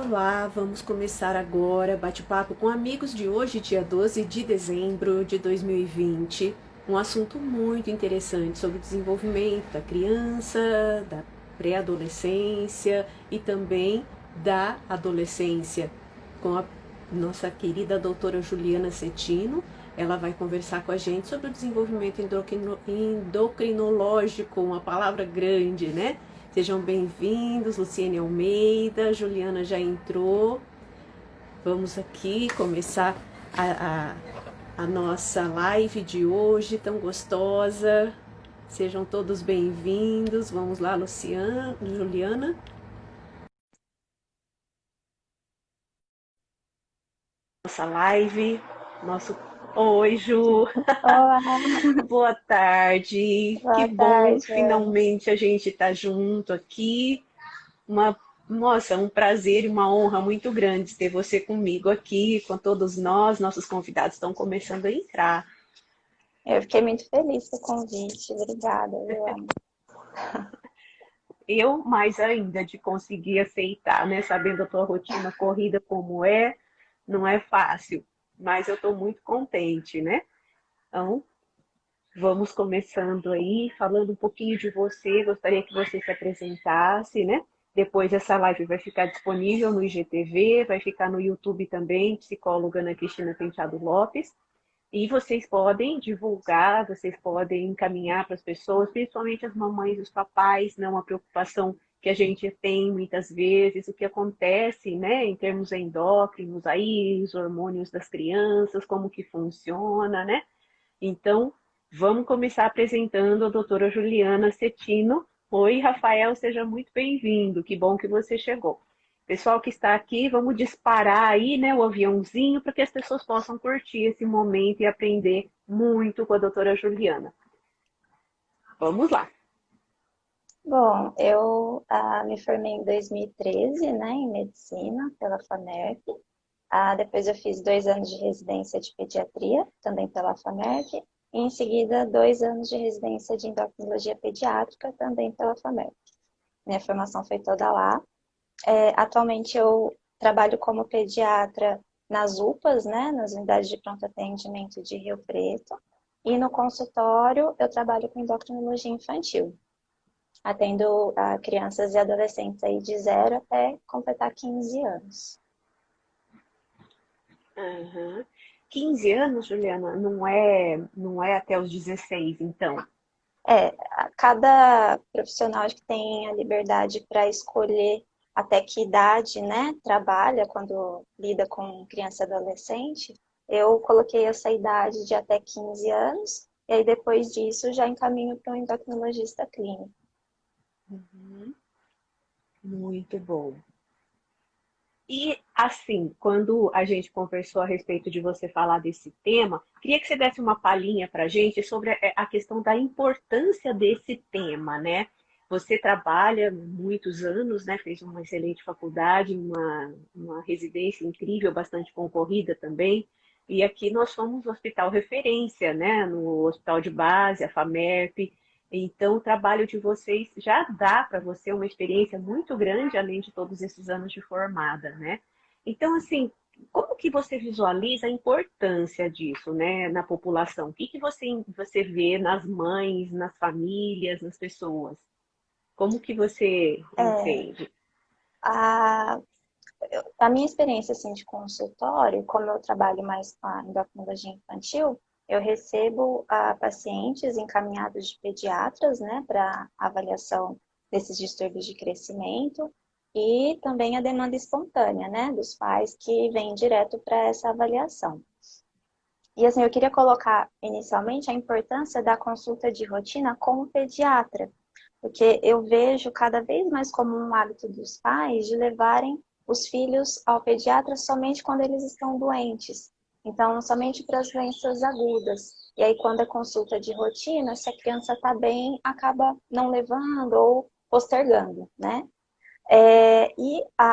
Olá, vamos começar agora bate-papo com amigos de hoje, dia 12 de dezembro de 2020. Um assunto muito interessante sobre o desenvolvimento da criança, da pré-adolescência e também da adolescência, com a nossa querida doutora Juliana Cetino. Ela vai conversar com a gente sobre o desenvolvimento endocrinológico, uma palavra grande, né? Sejam bem-vindos, Luciene Almeida, Juliana já entrou. Vamos aqui começar a nossa live de hoje, tão gostosa. Sejam todos bem-vindos. Vamos lá, Luciana, Juliana. Nossa live, nosso... Oi, Ju. Olá, Boa tarde. Que boa bom, tarde, Ana. finalmente a gente está junto aqui. Uma, nossa, um prazer e uma honra muito grande ter você comigo aqui, com todos nós. Nossos convidados estão começando a entrar. Eu fiquei muito feliz com o convite. Obrigada, viu, Ana? Eu, mais ainda, de conseguir aceitar, né? Sabendo a tua rotina corrida como é, não é fácil, mas eu estou muito contente, né? Então, vamos começando aí, falando um pouquinho de você. Gostaria que você se apresentasse, né? Depois essa live vai ficar disponível no IGTV, vai ficar no YouTube também, psicóloga Ana Cristina Penteado Lopes. E vocês podem divulgar, vocês podem encaminhar para as pessoas, principalmente as mamães e os papais, né? Uma preocupação que a gente tem muitas vezes, o que acontece, né, em termos endócrinos aí, os hormônios das crianças, como que funciona, né? Então, vamos começar apresentando a doutora Juliana Cetino. Oi, Rafael, seja muito bem-vindo. Que bom que você chegou. Pessoal que está aqui, vamos disparar aí, né, o aviãozinho para que as pessoas possam curtir esse momento e aprender muito com a doutora Juliana. Vamos lá. Bom, eu me formei em 2013, né, em medicina pela FAMERP. Depois eu fiz 2 anos de residência de pediatria, também pela FAMERP. E em seguida, 2 anos de residência de endocrinologia pediátrica, também pela FAMERP. Minha formação foi toda lá. Atualmente eu trabalho como pediatra nas UPAs, né, nas unidades de pronto atendimento de Rio Preto, e no consultório eu trabalho com endocrinologia infantil, atendo crianças e adolescentes aí de 0 até completar 15 anos. Uhum. 15 anos, Juliana, não é até os 16, então. Cada profissional acho que tem a liberdade para escolher até que idade, né, trabalha quando lida com criança e adolescente. Eu coloquei essa idade de até 15 anos, e aí depois disso já encaminho para um endocrinologista clínico. Uhum. Muito bom. E assim, quando a gente conversou a respeito de você falar desse tema, queria que você desse uma palhinha para a gente sobre a questão da importância desse tema, né? Você trabalha muitos anos, né? Fez uma excelente faculdade, uma residência incrível, bastante concorrida também. E aqui nós somos o hospital referência, né? No hospital de base, a FAMERP. Então, o trabalho de vocês já dá para você uma experiência muito grande, além de todos esses anos de formada, né? Então, assim, como que você visualiza a importância disso, né, na população? O que que você vê nas mães, nas famílias, nas pessoas? Como que você É, entende? a, a minha experiência assim, de consultório, como eu trabalho mais com a endocrinologia infantil, eu recebo pacientes encaminhados de pediatras, né, para avaliação desses distúrbios de crescimento e também a demanda espontânea, né, dos pais que vêm direto para essa avaliação. E assim, eu queria colocar inicialmente a importância da consulta de rotina com o pediatra, porque eu vejo cada vez mais como um hábito dos pais de levarem os filhos ao pediatra somente quando eles estão doentes. Então, somente para as doenças agudas. E aí, quando é consulta de rotina, se a criança está bem, acaba não levando ou postergando, né?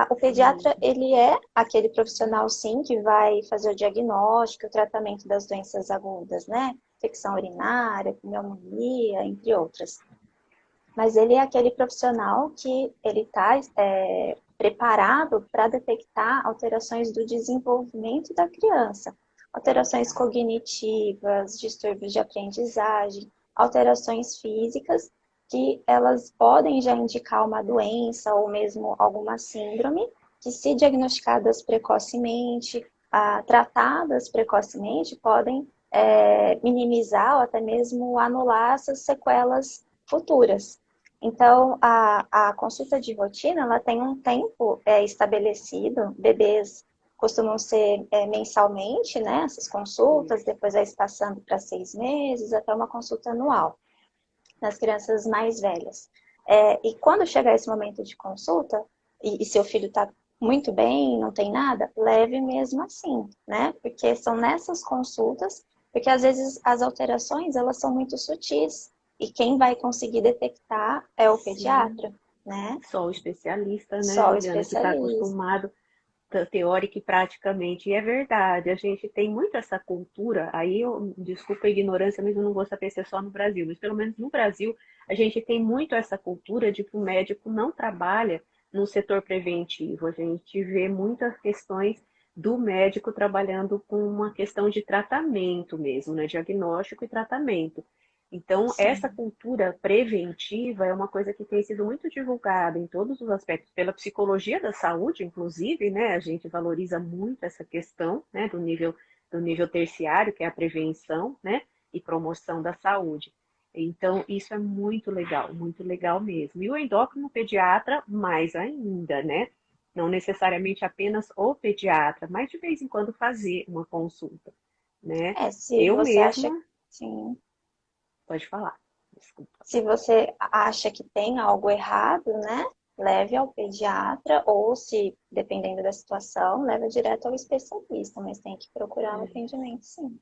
O pediatra, Isso. ele é aquele profissional, sim, que vai fazer o diagnóstico, o tratamento das doenças agudas, né? Infecção urinária, pneumonia, entre outras. Mas ele é aquele profissional que ele está preparado para detectar alterações do desenvolvimento da criança. Alterações cognitivas, distúrbios de aprendizagem, alterações físicas, que elas podem já indicar uma doença ou mesmo alguma síndrome, que se diagnosticadas precocemente, tratadas precocemente, podem minimizar ou até mesmo anular essas sequelas futuras. Então, a consulta de rotina, ela tem um tempo estabelecido, bebês costumam ser mensalmente, né, essas consultas, depois vai passando para 6 meses, até uma consulta anual, nas crianças mais velhas. E quando chegar esse momento de consulta, e seu filho está muito bem, não tem nada, leve mesmo assim, né, porque são nessas consultas, porque às vezes as alterações, elas são muito sutis, e quem vai conseguir detectar é o pediatra, né? Só o especialista, né, Só o Juliana, que está especialista. acostumado teórica e praticamente. E é verdade, a gente tem muito essa cultura, aí eu, desculpa a ignorância, mas eu não vou saber se é só no Brasil, mas pelo menos no Brasil a gente tem muito essa cultura de que o médico não trabalha no setor preventivo. A gente vê muitas questões do médico trabalhando com uma questão de tratamento mesmo, né? Diagnóstico e tratamento. Então, essa Sim. cultura preventiva é uma coisa que tem sido muito divulgada em todos os aspectos, pela psicologia da saúde, inclusive, né? A gente valoriza muito essa questão, né? Do nível terciário, que é a prevenção, né? E promoção da saúde. Então, isso é muito legal mesmo. E o endócrino pediatra, mais ainda, né? Não necessariamente apenas o pediatra, mas de vez em quando fazer uma consulta, né? Se Eu você acha, mesma, sim, pode falar, desculpa. se você acha que tem algo errado, né? Leve ao pediatra ou, se dependendo da situação, leve direto ao especialista, mas tem que procurar um atendimento, sim.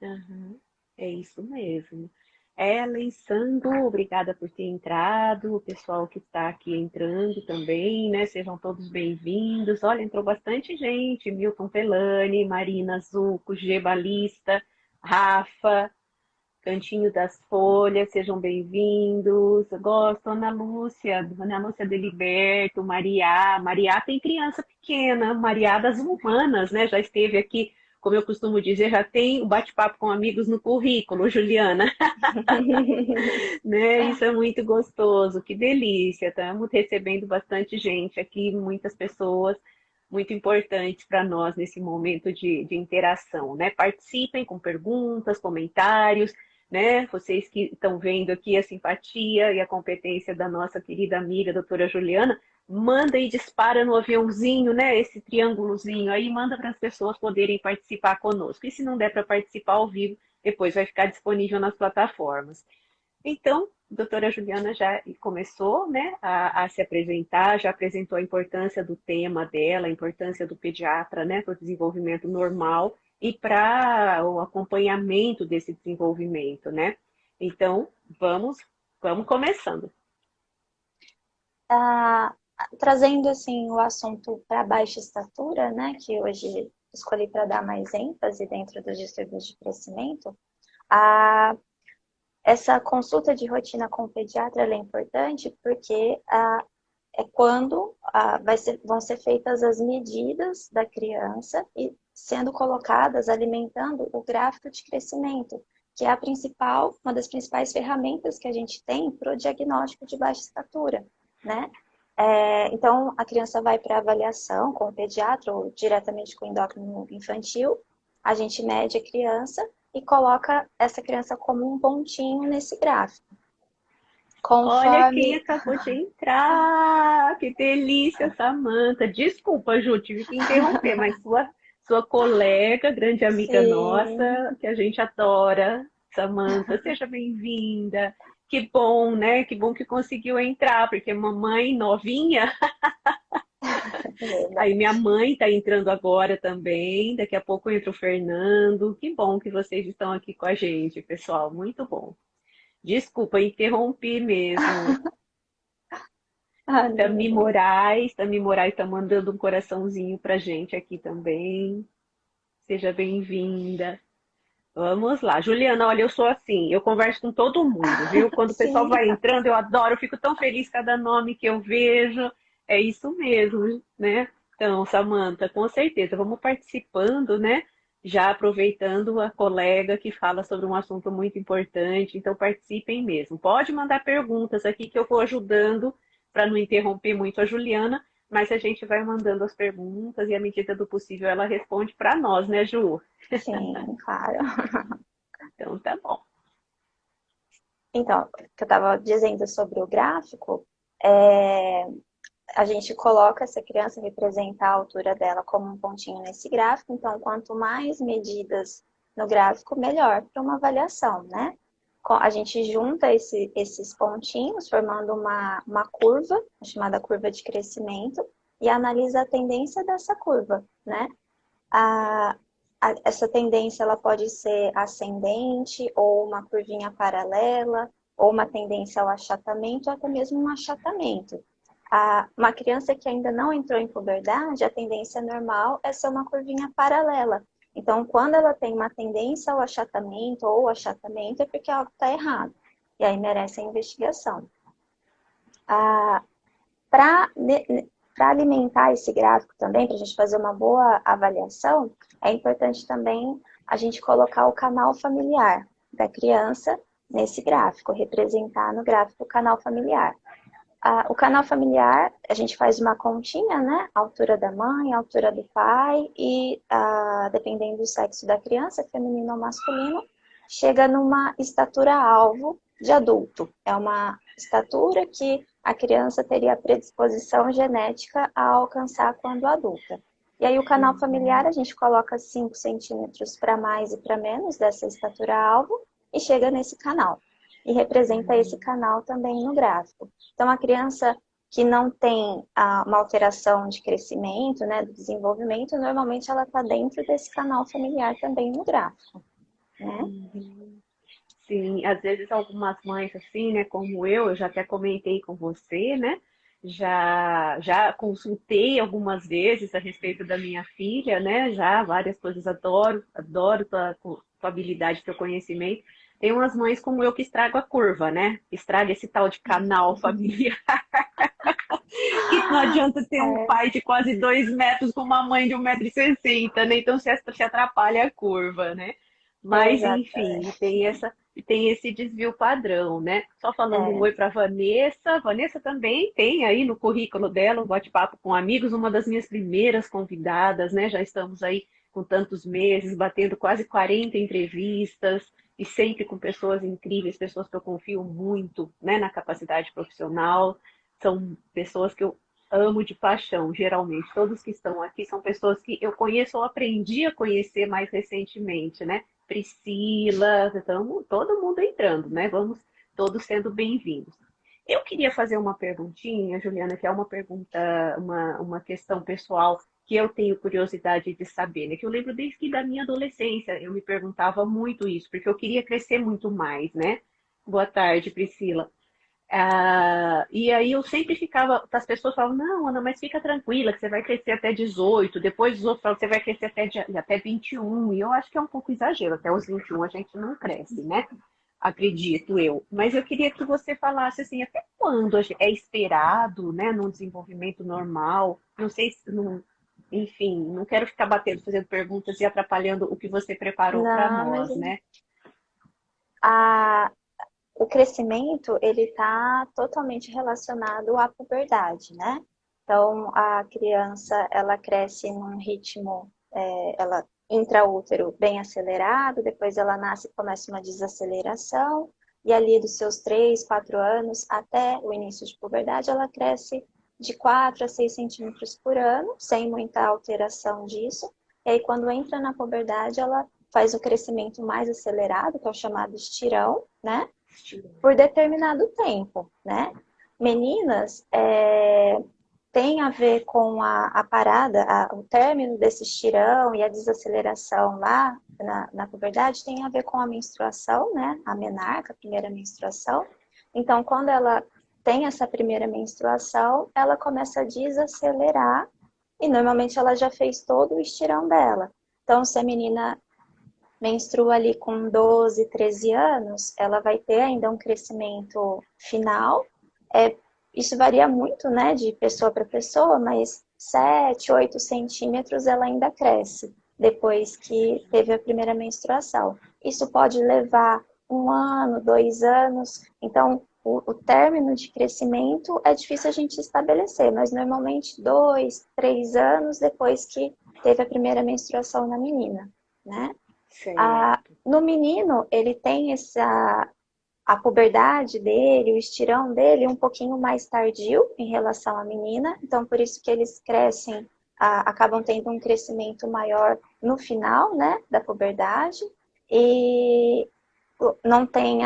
Uhum, é isso mesmo. Ellen, Sandro, obrigada por ter entrado, o pessoal que está aqui entrando também, né? Sejam todos bem-vindos. Olha, entrou bastante gente, Milton Pelani, Marina Zucco, G Balista, Rafa, Cantinho das Folhas, sejam bem-vindos. Eu gosto, Ana Lúcia Deliberto, Maria tem criança pequena, Maria das Humanas, né? Já esteve aqui, como eu costumo dizer, já tem o bate-papo com amigos no currículo, Juliana, né? Isso é muito gostoso, que delícia. Estamos recebendo bastante gente aqui, muitas pessoas muito importantes para nós nesse momento de interação, né? Participem com perguntas, comentários, né? Vocês que estão vendo aqui a simpatia e a competência da nossa querida amiga, doutora Juliana, manda e dispara no aviãozinho, né? Esse triângulozinho aí, manda para as pessoas poderem participar conosco. E se não der para participar ao vivo, depois vai ficar disponível nas plataformas. Então, a doutora Juliana já começou, né, a se apresentar, já apresentou a importância do tema dela, a importância do pediatra, né, para o desenvolvimento normal e para o acompanhamento desse desenvolvimento, né? Então, vamos começando. Ah, trazendo assim o assunto para baixa estatura, né, que hoje escolhi para dar mais ênfase dentro dos distúrbios de crescimento, a essa consulta de rotina com o pediatra é importante porque é quando vão ser feitas as medidas da criança e sendo colocadas, alimentando o gráfico de crescimento, que é uma das principais ferramentas que a gente tem para o diagnóstico de baixa estatura, né? Então, a criança vai para avaliação com o pediatra ou diretamente com o endócrino infantil, a gente mede a criança e coloca essa criança como um pontinho nesse gráfico. Olha quem Conforme. acabou de entrar! Que delícia, Samanta! Desculpa, Ju, tive que interromper, mas sua colega, grande amiga Sim. nossa, que a gente adora, Samanta, seja bem-vinda. Que bom, né? Que bom que conseguiu entrar, porque mamãe novinha. Aí minha mãe está entrando agora também. Daqui a pouco entra o Fernando. Que bom que vocês estão aqui com a gente, pessoal. Muito bom. Desculpa, interrompi mesmo. Tami Moraes está mandando um coraçãozinho pra gente aqui também. Seja bem-vinda. Vamos lá. Juliana, olha, eu sou assim, eu converso com todo mundo, viu? Quando o pessoal Sim. vai entrando, eu adoro, eu fico tão feliz cada nome que eu vejo. É isso mesmo, né? Então, Samantha, com certeza, vamos participando, né? Já aproveitando a colega que fala sobre um assunto muito importante, então participem mesmo. Pode mandar perguntas aqui que eu vou ajudando para não interromper muito a Juliana, mas a gente vai mandando as perguntas e à medida do possível ela responde para nós, né, Ju? Sim, claro. Então tá bom. Então, o que eu estava dizendo sobre o gráfico, é, a gente coloca essa criança, representar a altura dela como um pontinho nesse gráfico, então quanto mais medidas no gráfico, melhor para uma avaliação, né? A gente junta esses pontinhos, formando uma curva, chamada curva de crescimento, e analisa a tendência dessa curva, né? A, essa tendência ela pode ser ascendente, ou uma curvinha paralela, ou uma tendência ao achatamento, ou até mesmo um achatamento. Uma criança que ainda não entrou em puberdade, a tendência normal é ser uma curvinha paralela. Então, quando ela tem uma tendência ao achatamento ou achatamento, é porque algo está errado. E aí merece a investigação. Para alimentar esse gráfico também, para a gente fazer uma boa avaliação, é importante também a gente colocar o canal familiar da criança nesse gráfico, representar no gráfico o canal familiar. O canal familiar, a gente faz uma continha, né? A altura da mãe, a altura do pai e, dependendo do sexo da criança, feminino ou masculino, chega numa estatura-alvo de adulto. É uma estatura que a criança teria predisposição genética a alcançar quando adulta. E aí o canal familiar, a gente coloca 5 centímetros para mais e para menos dessa estatura-alvo e chega nesse canal. E representa esse canal também no gráfico. Então, a criança que não tem uma alteração de crescimento, né, do desenvolvimento, normalmente ela está dentro desse canal familiar também no gráfico, né? Sim, às vezes algumas mães assim, né, como eu já até comentei com você, né, já consultei algumas vezes a respeito da minha filha, né, já várias coisas, adoro tua habilidade, teu conhecimento. Tem umas mães como eu que estragam a curva, né, estraga esse tal de canal familiar, que não adianta ter um É, pai de quase 2 metros com uma mãe de 1,60 m, né, então se atrapalha a curva, né. Mas, enfim, exatamente. tem esse desvio padrão, né? Só falando um É, oi para Vanessa. Vanessa também tem aí no currículo dela um bate-papo com amigos, uma das minhas primeiras convidadas, né? Já estamos aí com tantos meses, batendo quase 40 entrevistas e sempre com pessoas incríveis, pessoas que eu confio muito, né, na capacidade profissional. São pessoas que eu amo de paixão, geralmente. Todos que estão aqui são pessoas que eu conheço ou aprendi a conhecer mais recentemente, né? Priscila, estamos todo mundo entrando, né? Vamos todos sendo bem-vindos. Eu queria fazer uma perguntinha, Juliana, que é uma pergunta, uma questão pessoal que eu tenho curiosidade de saber, né? Que eu lembro desde que da minha adolescência eu me perguntava muito isso, porque eu queria crescer muito mais, né? Boa tarde, Priscila. E aí eu sempre ficava, as pessoas falavam, não, Ana, mas fica tranquila, que você vai crescer até 18, depois os outros falam que você vai crescer até 21, e eu acho que é um pouco exagero, até os 21 a gente não cresce, né? Acredito eu. Mas eu queria que você falasse assim, até quando é esperado, né, num desenvolvimento normal, não sei se, enfim, não quero ficar batendo, fazendo perguntas e atrapalhando o que você preparou para não, mas nós, né? a, o crescimento, ele está totalmente relacionado à puberdade, né? Então, a criança, ela cresce num ritmo, ela intraútero bem acelerado, depois ela nasce e começa uma desaceleração, e ali dos seus 3, 4 anos até o início de puberdade, ela cresce de 4 a 6 centímetros por ano, sem muita alteração disso. E aí, quando entra na puberdade, ela faz o crescimento mais acelerado, que é o chamado estirão, né? Por determinado tempo, né? Meninas, tem a ver com a parada, o término desse estirão e a desaceleração lá na puberdade tem a ver com a menstruação, né? A menarca, a primeira menstruação. Então, quando ela tem essa primeira menstruação, ela começa a desacelerar e normalmente ela já fez todo o estirão dela. Então, se a menina menstrua ali com 12, 13 anos, ela vai ter ainda um crescimento final, isso varia muito, né, de pessoa para pessoa, mas 7, 8 centímetros ela ainda cresce depois que teve a primeira menstruação. Isso pode levar 1 ano, 2 anos. Então, o término de crescimento é difícil a gente estabelecer, mas normalmente 2, 3 anos depois que teve a primeira menstruação na menina, né? Certo. No menino, ele tem a puberdade dele, o estirão dele um pouquinho mais tardio em relação à menina, então por isso que eles crescem, acabam tendo um crescimento maior no final, né, da puberdade, e não tem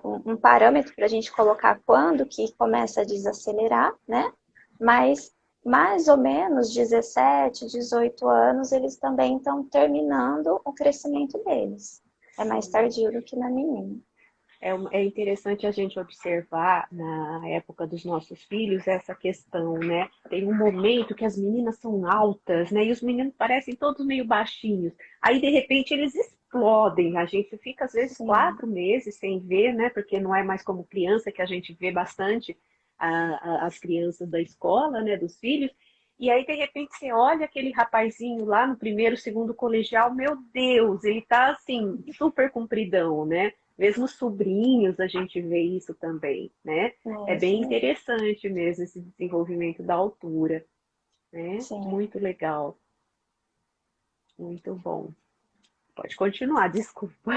um parâmetro para a gente colocar quando que começa a desacelerar, né, mas mais ou menos 17, 18 anos, eles também estão terminando o crescimento deles. É mais Sim. tardio do que na menina. É interessante a gente observar na época dos nossos filhos essa questão, né? Tem um momento que as meninas são altas, né? E os meninos parecem todos meio baixinhos. Aí, de repente, eles explodem. A gente fica, às vezes, Sim. 4 meses sem ver, né? Porque não é mais como criança que a gente vê bastante as crianças da escola, né? Dos filhos. E aí, de repente, você olha aquele rapazinho lá no primeiro, segundo colegial, meu Deus, ele tá assim, super compridão, né? Mesmo sobrinhos, a gente vê isso também, né? É É isso bem mesmo. interessante mesmo esse desenvolvimento da altura, né? Sim. Muito legal, muito bom. Pode continuar, desculpa.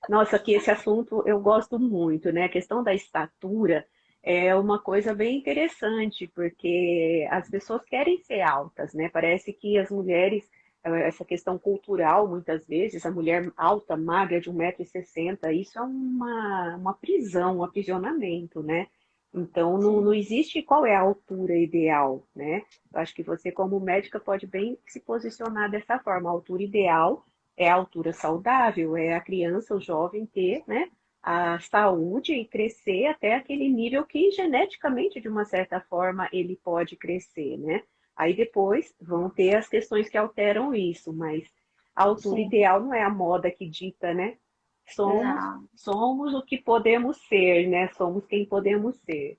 Nossa, que esse assunto eu gosto muito, né? A questão da estatura é uma coisa bem interessante, porque as pessoas querem ser altas, né? Parece que as mulheres, essa questão cultural, muitas vezes, a mulher alta, magra, de 1,60 m, isso é uma prisão, um aprisionamento, né? Então, não Sim. existe qual é a altura ideal, né? Eu acho que você, como médica, pode bem se posicionar dessa forma. A altura ideal é a altura saudável, é a criança, o jovem ter, né, a saúde e crescer até aquele nível que geneticamente, de uma certa forma, ele pode crescer, né? Aí depois vão ter as questões que alteram isso, mas a altura Sim. ideal não é a moda que dita, né? Somos, Não, somos o que podemos ser, né? Somos quem podemos ser.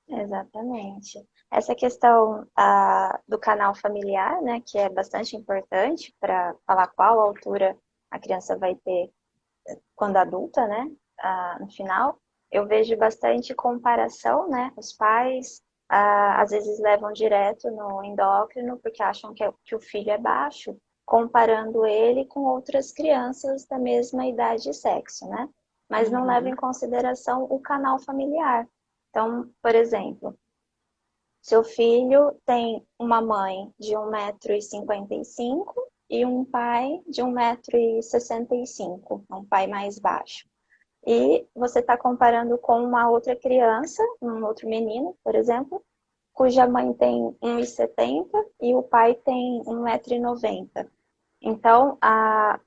exatamente. Essa questão do canal familiar, né, que é bastante importante para falar qual altura a criança vai ter quando adulta, né, no final, eu vejo bastante comparação, né, os pais às vezes levam direto no endócrino porque acham que o filho é baixo, comparando ele com outras crianças da mesma idade e sexo, né? Mas não levam em Uhum, consideração o canal familiar. Então, por exemplo, seu filho tem uma mãe de 1,55 m e um pai de 1,65 m, um pai mais baixo. E você está comparando com uma outra criança, um outro menino, por exemplo, cuja mãe tem 1,70 m e o pai tem 1,90 m. Então,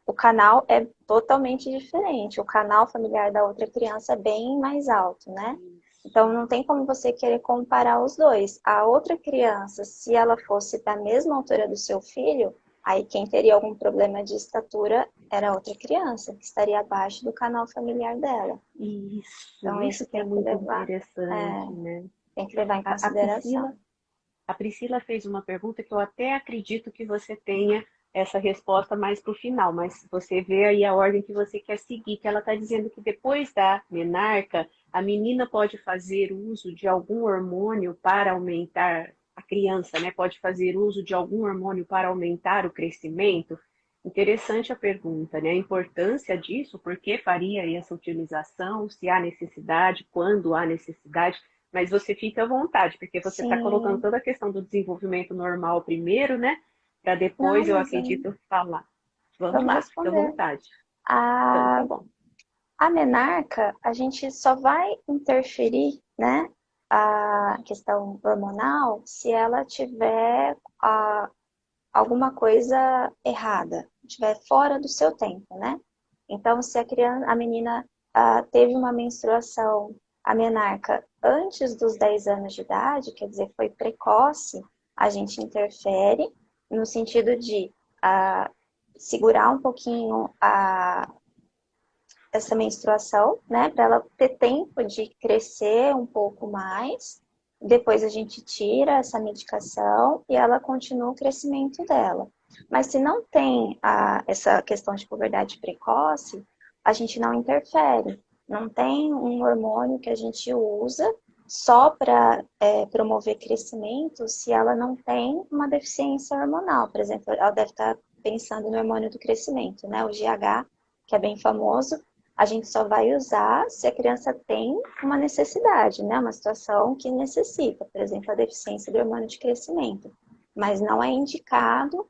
o canal é totalmente diferente. O canal familiar da outra criança é bem mais alto, né? Então, isso. não tem como você querer comparar os dois. A outra criança, se ela fosse da mesma altura do seu filho, aí quem teria algum problema de estatura era a outra criança, que estaria abaixo do canal familiar dela. Então, Isso isso que é muito interessante, né? tem que levar em A, a consideração. Priscila A Priscila fez uma pergunta que eu até acredito que você tenha essa resposta mais para o final, mas você vê aí a ordem que você quer seguir, que ela está dizendo que depois da menarca, a menina pode fazer uso de algum hormônio para aumentar, a criança, né, pode fazer uso de algum hormônio para aumentar o crescimento? Interessante a pergunta, né? A importância disso, por que faria essa utilização, se há necessidade, quando há necessidade, mas você fica à vontade, porque você está colocando Sim, toda a questão do desenvolvimento normal primeiro, né? Para não, depois, eu mas acredito, falar. Vamos vamos lá, fica à responder. vontade. Então, tá A bom. A menarca, a gente só vai interferir, né, a questão hormonal se ela tiver alguma coisa errada, estiver fora do seu tempo, né? Então, se a menina teve uma menstruação, a menarca, antes dos 10 anos de idade, quer dizer, foi precoce, a gente interfere no sentido de segurar um pouquinho essa menstruação, né? Para ela ter tempo de crescer um pouco mais. Depois a gente tira essa medicação e ela continua o crescimento dela. Mas se não tem essa questão de puberdade precoce, a gente não interfere. Não tem um hormônio que a gente usa só para promover crescimento se ela não tem uma deficiência hormonal. Por exemplo, ela deve estar pensando no hormônio do crescimento, né? O GH, que é bem famoso, a gente só vai usar se a criança tem uma necessidade, né? Uma situação que necessita, por exemplo, a deficiência do hormônio de crescimento. Mas não é indicado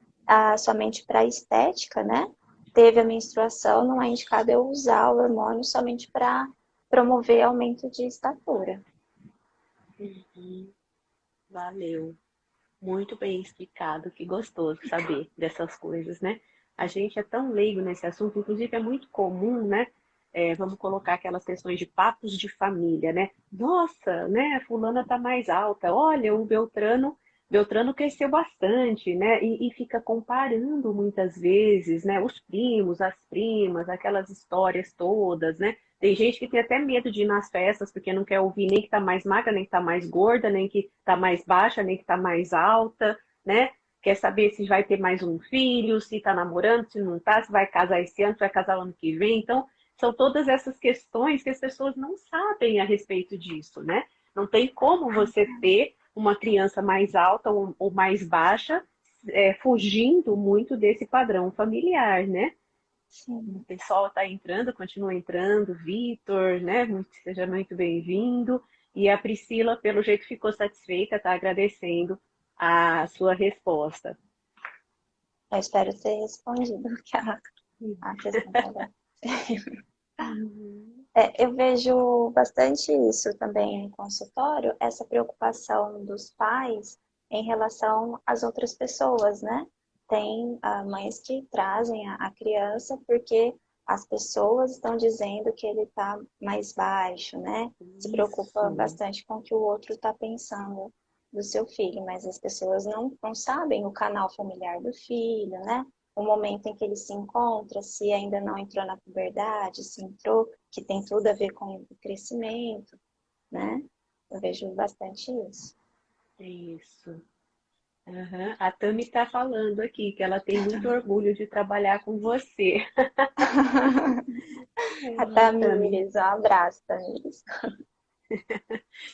somente para estética, né? Teve a menstruação, não é indicado eu usar o hormônio somente para promover aumento de estatura. Uhum. Valeu. Muito bem explicado, que gostoso saber dessas coisas, né? A gente é tão leigo nesse assunto, inclusive é muito comum, né? Vamos colocar aquelas questões de papos de família, né? Nossa, né? A fulana tá mais alta. Olha, o Beltrano cresceu bastante, né? E fica comparando muitas vezes, né? Os primos, as primas, aquelas histórias todas, né? Tem gente que tem até medo de ir nas festas porque não quer ouvir nem que tá mais magra, nem que tá mais gorda, nem que tá mais baixa, nem que tá mais alta, né? Quer saber se vai ter mais um filho, se tá namorando, se não tá, se vai casar esse ano, se vai casar ano que vem. Então, são todas essas questões que as pessoas não sabem a respeito disso, né? Não tem como você ter uma criança mais alta ou mais baixa, fugindo muito desse padrão familiar, né? O Sim. pessoal está entrando, continua entrando, Vitor, né? Seja muito bem-vindo. E a Priscila, pelo jeito, ficou satisfeita, está agradecendo a sua resposta. Eu espero ter respondido a questão dela. Eu vejo bastante isso também no consultório, essa preocupação dos pais em relação às outras pessoas, né? Tem mães que trazem a criança porque as pessoas estão dizendo que ele está mais baixo, né? Se preocupa Isso. bastante com o que o outro está pensando do seu filho, mas as pessoas não sabem o canal familiar do filho, né? O momento em que ele se encontra, se ainda não entrou na puberdade, se entrou, que tem tudo a ver com o crescimento, né? Eu vejo bastante isso. Isso. Uhum. A Tami está falando aqui que ela tem muito orgulho de trabalhar com você. A Tami, Tamires, um abraço, Tamires.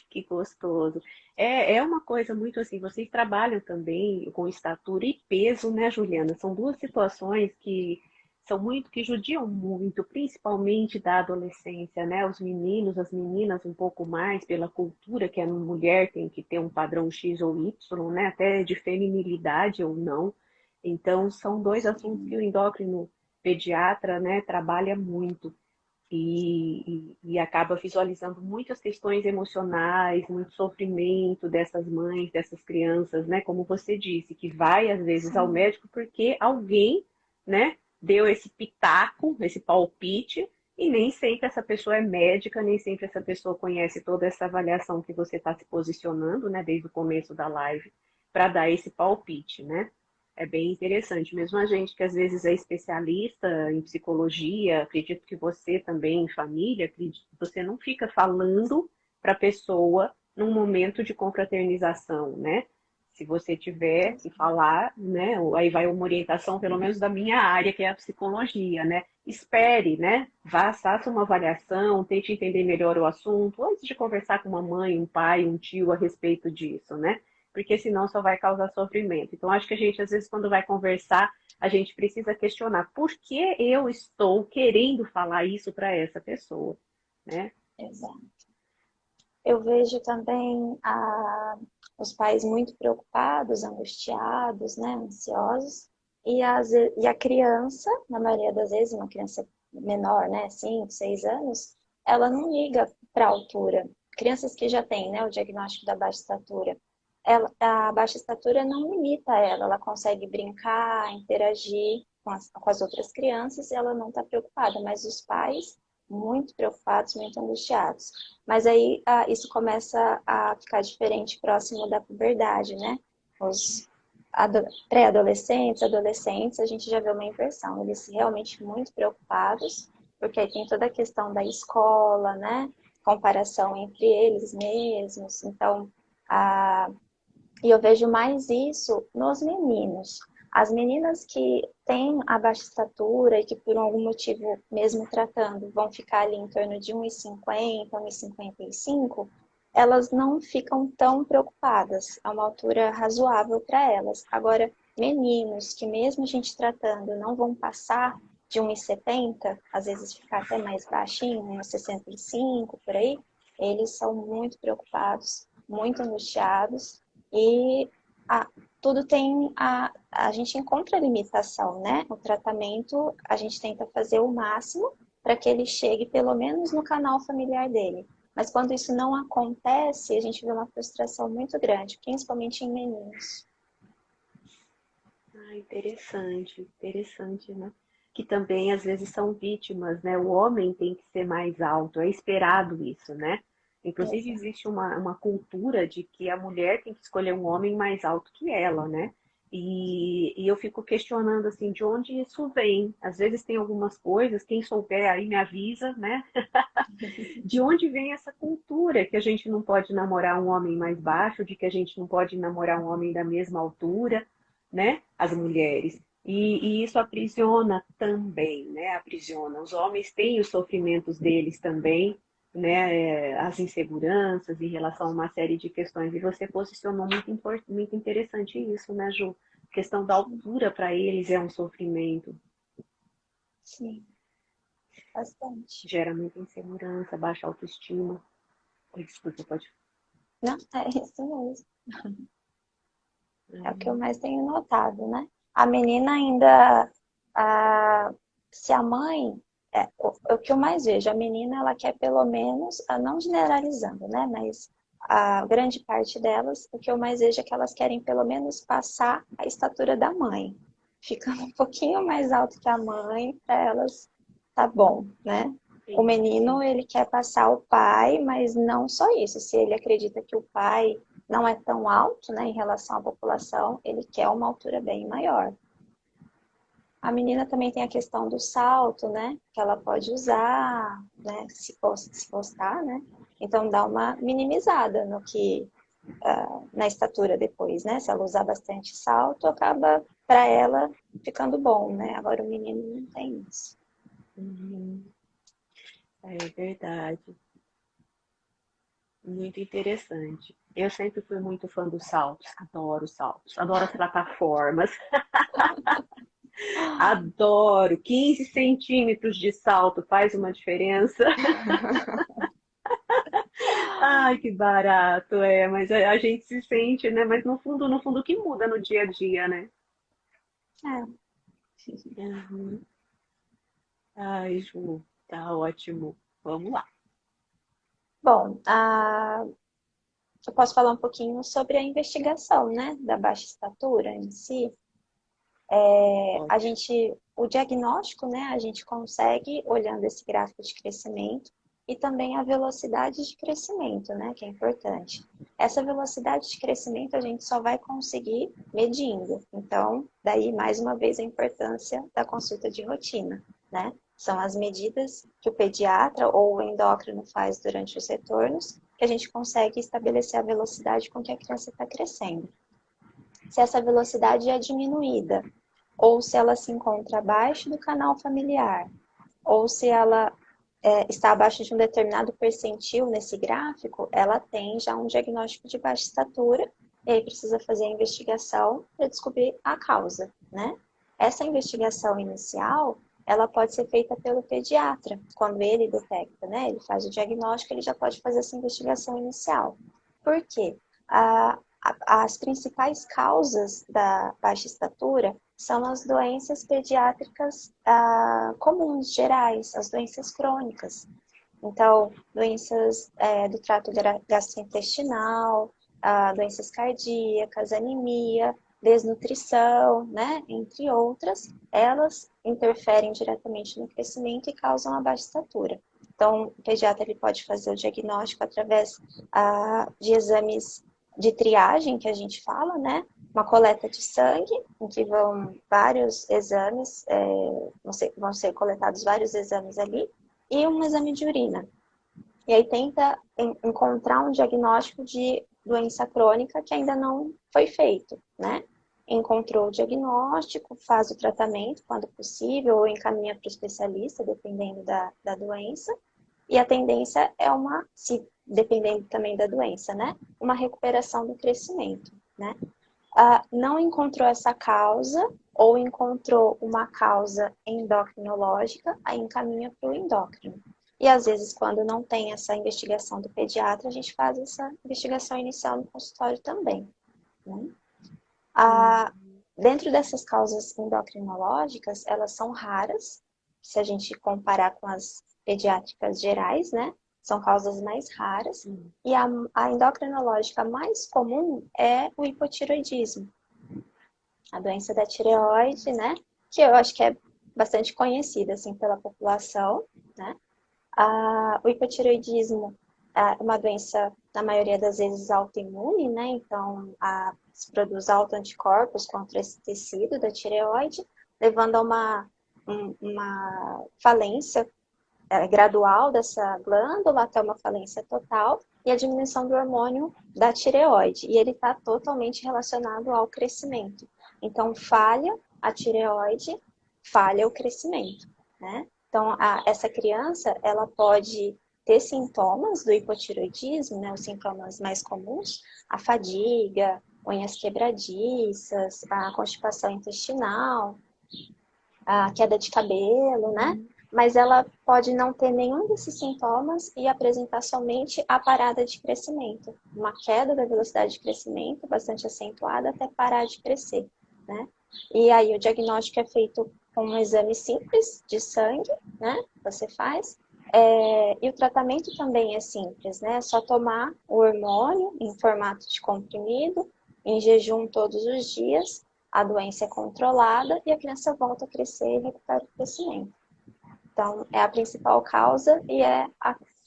que gostoso. É uma coisa muito assim, vocês trabalham também com estatura e peso, né, Juliana? São duas situações que são muito, que judiam muito, principalmente da adolescência, né? Os meninos, as meninas um pouco mais, pela cultura que a mulher tem que ter um padrão X ou Y, né? Até de feminilidade ou não. Então, são dois assuntos que o endócrino pediatra, né, trabalha muito e acaba visualizando muitas questões emocionais, muito sofrimento dessas mães, dessas crianças, né? Como você disse, que vai às vezes ao Sim, médico porque alguém, né, deu esse pitaco, esse palpite, e nem sempre essa pessoa é médica, nem sempre essa pessoa conhece toda essa avaliação que você está se posicionando, né, desde o começo da live, para dar esse palpite, né? É bem interessante. Mesmo a gente que às vezes é especialista em psicologia, acredito que você também, em família, acredito que você não fica falando para a pessoa num momento de confraternização, né? Se você tiver que falar, né? Aí vai uma orientação, pelo menos da minha área, que é a psicologia, né? Espere, né? Vá, faça uma avaliação, tente entender melhor o assunto, antes de conversar com uma mãe, um pai, um tio a respeito disso, né? Porque senão só vai causar sofrimento. Então, acho que a gente, às vezes, quando vai conversar, a gente precisa questionar por que eu estou querendo falar isso para essa pessoa, né? exato. Eu vejo também os pais muito preocupados, angustiados, né, ansiosos, e a criança, na maioria das vezes, uma criança menor, né, 5, 6 anos, ela não liga para a altura. Crianças que já têm, né, o diagnóstico da baixa estatura, a baixa estatura não limita ela consegue brincar, interagir com as outras crianças e ela não está preocupada, mas os pais muito preocupados, muito angustiados. Mas aí isso começa a ficar diferente próximo da puberdade, né? Os pré-adolescentes, adolescentes, a gente já vê uma inversão. Eles realmente muito preocupados porque aí tem toda a questão da escola, né? Comparação entre eles mesmos. Então, e eu vejo mais isso nos meninos. As meninas que têm a baixa estatura e que por algum motivo, mesmo tratando, vão ficar ali em torno de 1,50, 1,55, elas não ficam tão preocupadas. É uma altura razoável para elas. Agora, meninos que mesmo a gente tratando não vão passar de 1,70, às vezes ficar até mais baixinho, 1,65 por aí, eles são muito preocupados, muito angustiados e a, tudo tem a gente encontra limitação, né? O tratamento a gente tenta fazer o máximo para que ele chegue pelo menos no canal familiar dele. Mas quando isso não acontece, a gente vê uma frustração muito grande, principalmente em meninos. Ah, interessante, interessante, né? Que também às vezes são vítimas, né? O homem tem que ser mais alto, é esperado isso, né? Inclusive Exato. existe uma cultura de que a mulher tem que escolher um homem mais alto que ela, né? E eu fico questionando assim, de onde isso vem? Às vezes tem algumas coisas, quem souber aí me avisa, né? De onde vem essa cultura que a gente não pode namorar um homem mais baixo, de que a gente não pode namorar um homem da mesma altura, né? As mulheres. E isso aprisiona também, né? Aprisiona. Os homens têm os sofrimentos deles também, né? As inseguranças em relação a uma série de questões. E você posicionou muito interessante isso, né, Ju? A questão da altura para eles é um sofrimento. Sim, bastante. Gera muita insegurança, baixa autoestima. Desculpa, pode. Não, é isso mesmo. É o que eu Uhum. mais tenho notado, né? A menina ainda, a, se a mãe, o que eu mais vejo, a menina ela quer pelo menos, não generalizando, né? Mas a grande parte delas, o que eu mais vejo é que elas querem pelo menos passar a estatura da mãe. Ficando um pouquinho mais alto que a mãe, para elas tá bom, né? O Sim, menino, sim. ele quer passar o pai, mas não só isso. Se ele acredita que o pai não é tão alto, né, em relação à população, ele quer uma altura bem maior. A menina também tem a questão do salto, né, que ela pode usar, né, se gostar, né, então dá uma minimizada no que, na estatura depois, né, se ela usar bastante salto, acaba para ela ficando bom, né, agora o menino não tem isso. Uhum. É verdade. Muito interessante. Eu sempre fui muito fã dos saltos, adoro as plataformas, adoro. 15 centímetros de salto faz uma diferença. Ai, que barato, mas a gente se sente, né? Mas no fundo, o que muda no dia a dia, né? É. Uhum. Ai, Ju, tá ótimo. Vamos lá. Bom, eu posso falar um pouquinho sobre a investigação, né, da baixa estatura em si. A Ótimo. gente, o diagnóstico, né, a gente consegue olhando esse gráfico de crescimento e também a velocidade de crescimento, né, que é importante. Essa velocidade de crescimento a gente só vai conseguir medindo. Então, daí mais uma vez a importância da consulta de rotina, né? São as medidas que o pediatra ou o endócrino faz durante os retornos, que a gente consegue estabelecer a velocidade com que a criança está crescendo. Se essa velocidade é diminuída, ou se ela se encontra abaixo do canal familiar, ou se ela está abaixo de um determinado percentil nesse gráfico, ela tem já um diagnóstico de baixa estatura e aí precisa fazer a investigação para descobrir a causa, né? Essa investigação inicial, ela pode ser feita pelo pediatra, quando ele detecta, né? Ele faz o diagnóstico, ele já pode fazer essa investigação inicial. Por quê? As principais causas da baixa estatura são as doenças pediátricas comuns, gerais, as doenças crônicas. Então, doenças do trato gastrointestinal, doenças cardíacas, anemia, desnutrição, né, entre outras, elas interferem diretamente no crescimento e causam a baixa estatura. Então, o pediatra ele pode fazer o diagnóstico através de exames de triagem, que a gente fala, né, uma coleta de sangue, em que vão vários exames, vão ser coletados vários exames ali, e um exame de urina. E aí tenta encontrar um diagnóstico de doença crônica que ainda não foi feito, né? Encontrou o diagnóstico, faz o tratamento quando possível, ou encaminha para o especialista, dependendo da doença. E a tendência é dependendo também da doença, né? Uma recuperação do crescimento, né? Não encontrou essa causa, ou encontrou uma causa endocrinológica, aí encaminha para o endócrino. E às vezes, quando não tem essa investigação do pediatra, a gente faz essa investigação inicial no consultório também, né? Dentro dessas causas endocrinológicas, elas são raras, se a gente comparar com as pediátricas gerais, né? São causas mais raras. E a endocrinológica mais comum é o hipotireoidismo, a doença da tireoide, né? Que eu acho que é bastante conhecida, assim, pela população, né? O hipotireoidismo é uma doença, na maioria das vezes, autoimune, né? Então, se produz autoanticorpos contra esse tecido da tireoide, levando a uma falência gradual dessa glândula até uma falência total e a diminuição do hormônio da tireoide. E ele está totalmente relacionado ao crescimento. Então, falha a tireoide, falha o crescimento, né? Então, essa criança, ela pode ter sintomas do hipotireoidismo, né? Os sintomas mais comuns, a fadiga, unhas quebradiças, a constipação intestinal, a queda de cabelo, né? Mas ela pode não ter nenhum desses sintomas e apresentar somente a parada de crescimento. Uma queda da velocidade de crescimento bastante acentuada até parar de crescer, né? E aí o diagnóstico é feito com um exame simples de sangue, né? Você faz. E o tratamento também é simples, né? É só tomar o hormônio em formato de comprimido, em jejum todos os dias, a doença é controlada e a criança volta a crescer e recupera o crescimento. Então, é a principal causa e é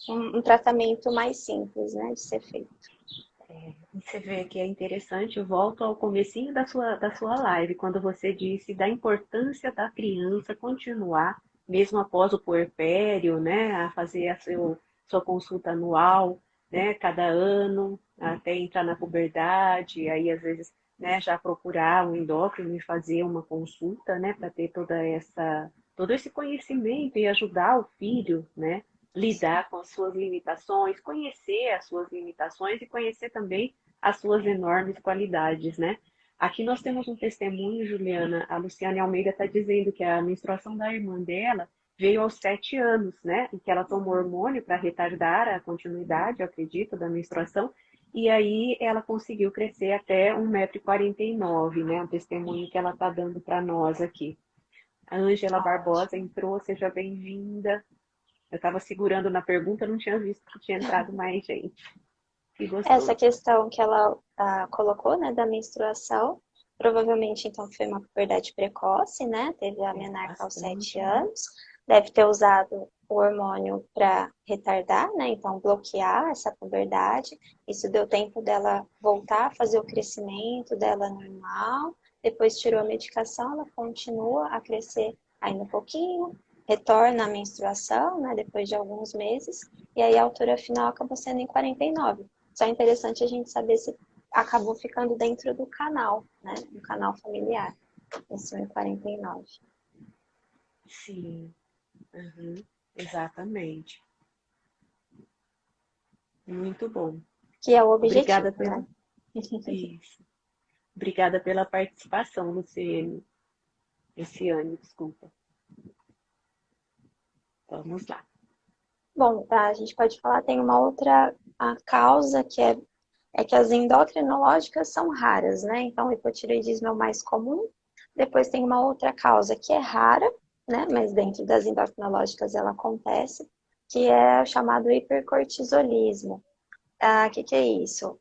um tratamento mais simples, né, de ser feito. Você vê que é interessante, eu volto ao comecinho da sua live, quando você disse da importância da criança continuar, mesmo após o puerpério, né, a fazer sua consulta anual, né, cada ano, até entrar na puberdade, aí às vezes, né, já procurar um endócrino e fazer uma consulta, né, para ter todo esse conhecimento e ajudar o filho, né, lidar com as suas limitações, conhecer as suas limitações e conhecer também as suas enormes qualidades, né? Aqui nós temos um testemunho, Juliana. A Luciane Almeida está dizendo que a menstruação da irmã dela veio aos 7 anos, né? E que ela tomou hormônio para retardar a continuidade, eu acredito, da menstruação. E aí ela conseguiu crescer até 1,49 m, né? Um testemunho que ela está dando para nós aqui. A Ângela Barbosa entrou, seja bem-vinda. Eu estava segurando na pergunta, não tinha visto que tinha entrado mais gente. Que Essa gostoso. questão que ela colocou, né, da menstruação, provavelmente então foi uma puberdade precoce, né? Teve a menarca aos 7 anos, deve ter usado o hormônio para retardar, né? Então bloquear essa puberdade. Isso deu tempo dela voltar a fazer o crescimento dela normal. Depois tirou a medicação, ela continua a crescer ainda um pouquinho, retorna a menstruação, né? Depois de alguns meses, e aí a altura final acabou sendo em 49. Só é interessante a gente saber se acabou ficando dentro do canal, né? Do canal familiar, esse 1,49. Sim, uhum, exatamente. Muito bom. Que é o Obrigada objetivo, pela... né? Isso. Obrigada pela participação, Luciane, desculpa. Vamos lá. Bom, a gente pode falar, tem uma outra causa que é que as endocrinológicas são raras, né? Então, o hipotireoidismo é o mais comum. Depois tem uma outra causa que é rara, né? Mas dentro das endocrinológicas ela acontece, que é o chamado hipercortisolismo. Que é isso?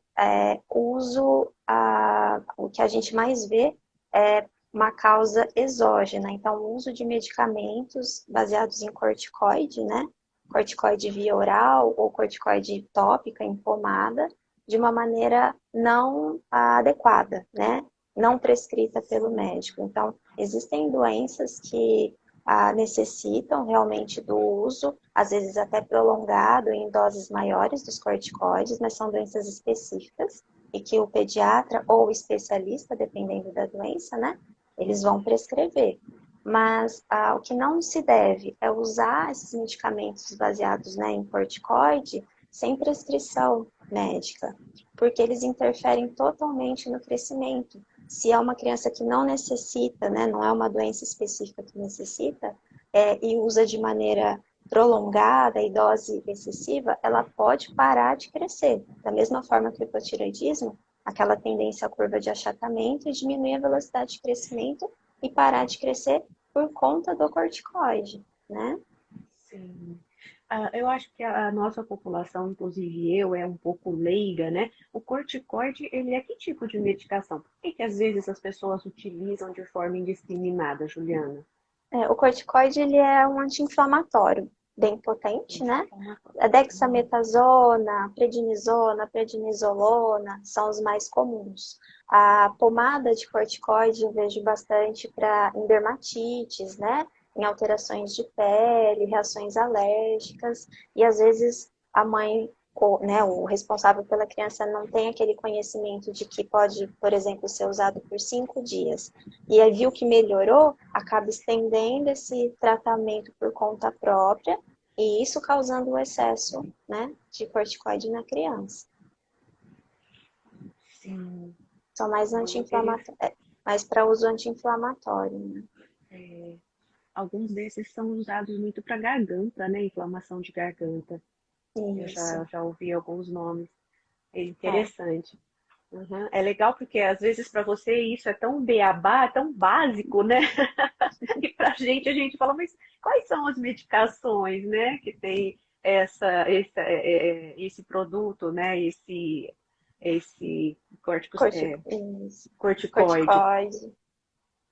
O que a gente mais vê é uma causa exógena, então o uso de medicamentos baseados em corticoide, né? Corticoide via oral ou corticoide tópica em pomada, de uma maneira não adequada, né? não prescrita pelo médico. Então, existem doenças que necessitam realmente do uso, às vezes até prolongado, em doses maiores dos corticoides, mas são doenças específicas e que o pediatra ou o especialista, dependendo da doença, né, eles vão prescrever. Mas o que não se deve é usar esses medicamentos baseados, né, em corticoide sem prescrição médica, porque eles interferem totalmente no crescimento. Se é uma criança que não necessita, né, não é uma doença específica que necessita, e usa de maneira prolongada e dose excessiva, ela pode parar de crescer. Da mesma forma que o hipotireoidismo, aquela tendência à curva de achatamento e diminuir a velocidade de crescimento e parar de crescer por conta do corticoide, né? Sim. Eu acho que a nossa população, inclusive eu, é um pouco leiga, né? O corticoide, ele é que tipo de medicação? Por que às vezes as pessoas utilizam de forma indiscriminada, Juliana? O corticoide, ele é um anti-inflamatório bem potente, né? A dexametasona, prednisona, prednisolona são os mais comuns. A pomada de corticoide eu vejo bastante para em dermatites, né? Em alterações de pele, reações alérgicas, e às vezes a mãe, né, o responsável pela criança não tem aquele conhecimento de que pode, por exemplo, ser usado por 5 dias. E aí viu que melhorou, acaba estendendo esse tratamento por conta própria, e isso causando o excesso, né, de corticoide na criança. Sim, São mais interessante. anti-inflamatórios, mais para uso anti-inflamatório, né? Alguns desses são usados muito para garganta, né? Inflamação de garganta. Eu Isso. já ouvi alguns nomes. É É. interessante. Uhum. É legal porque às vezes para você isso é tão beabá, tão básico, né? E para a gente fala, mas quais são as medicações, né? Que tem esse produto, né? Esse Isso. corticoide. Corticoide.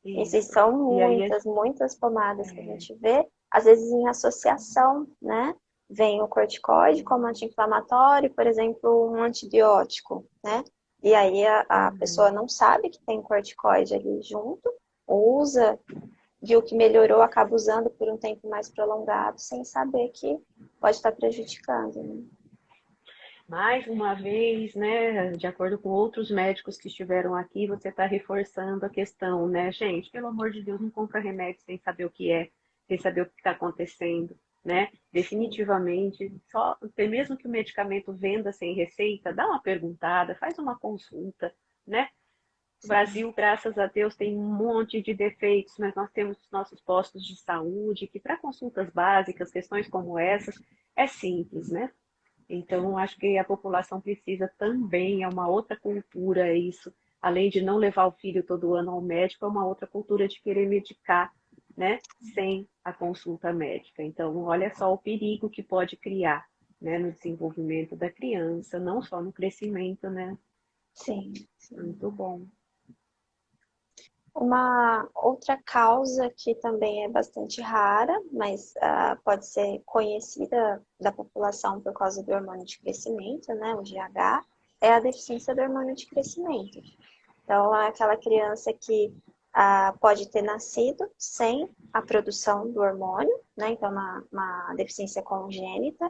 Esses Isso. são E aí, muitas pomadas que a é, gente vê, às vezes em associação, né? Vem o corticoide como anti-inflamatório, por exemplo, um antibiótico, né? E aí a pessoa não sabe que tem corticoide ali junto, usa, viu que melhorou, acaba usando por um tempo mais prolongado, sem saber que pode estar prejudicando, né? mais uma vez, né, de acordo com outros médicos que estiveram aqui, você está reforçando a questão, né, gente? Pelo amor de Deus, não compra remédio sem saber o que é, sem saber o que está acontecendo, né? Definitivamente, só mesmo que o medicamento venda sem receita, dá uma perguntada, faz uma consulta, né? O Sim, Brasil, graças a Deus, tem um monte de defeitos, mas nós temos os nossos postos de saúde, que para consultas básicas, questões como essas, é simples, né? Então, acho que a população precisa também, é uma outra cultura isso, além de não levar o filho todo ano ao médico, é uma outra cultura de querer medicar, né, sem a consulta médica. Então, olha só o perigo que pode criar, né, no desenvolvimento da criança, não só no crescimento, né? sim, sim. Muito bom. Uma outra causa que também é bastante rara, mas pode ser conhecida da população por causa do hormônio de crescimento, né, o GH, é a deficiência do hormônio de crescimento. Então, é aquela criança que pode ter nascido sem a produção do hormônio, né, então uma deficiência congênita.